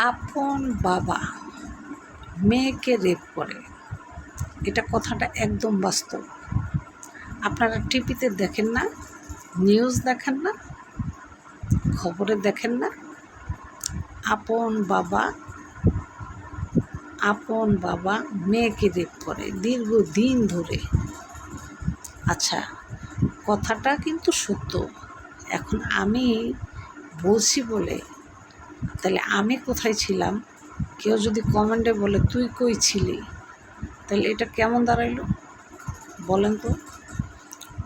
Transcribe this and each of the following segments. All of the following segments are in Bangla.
আপন বাবা মেয়েকে রেপ করে, এটা কথাটা একদম বাস্তব। আপনারা টিভিতে দেখেন না, নিউজ দেখেন না, খবরে দেখেন না? আপন বাবা মেয়েকে রেপ করে দীর্ঘদিন ধরে। আচ্ছা, কথাটা কিন্তু সত্য। এখন আমি বলছি বলে, তাহলে আমি কোথায় ছিলাম? কেউ যদি কমেন্টে বলে তুই কই ছিলি, তাহলে এটা কেমন দাঁড়াইলো বলেন তো?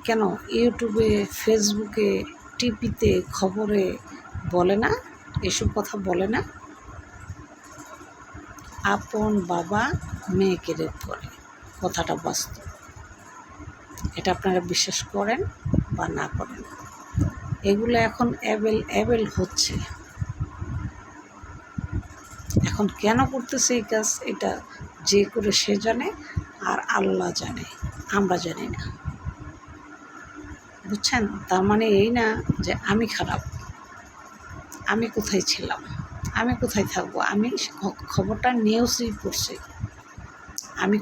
কেন ইউটিউবে, ফেসবুকে, টিভিতে, খবরে বলে না, এসব কথা বলে না? আপন বাবা মেয়েকে রেপ করে, কথাটা বাস্তব। এটা আপনারা বিশ্বাস করেন বা না করেন, এগুলো এখন অ্যাভেল হচ্ছে। এখন কেন করতেছে এই কাজ, এটা যে করে সে জানে, আর আল্লাহ জানে, আমরা জানি না। বুঝছেন? তার মানে এই না যে আমি খারাপ, আমি কোথায় ছিলাম, আমি কোথায় থাকবো। আমি খবরটা নিউজেই পড়ছি, আমি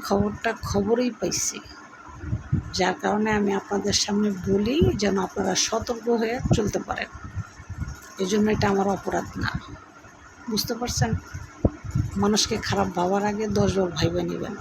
খবরেই পাইছি, যার কারণে আমি আপনাদের সামনে বলি যেন আপনারা সতর্ক হয়ে চলতে পারেন। এই জন্য এটা আমার অপরাধ না। বুঝতে পারছেন? মানুষকে খারাপ ভাবার আগে 10 বার ভাইবা নেবেন।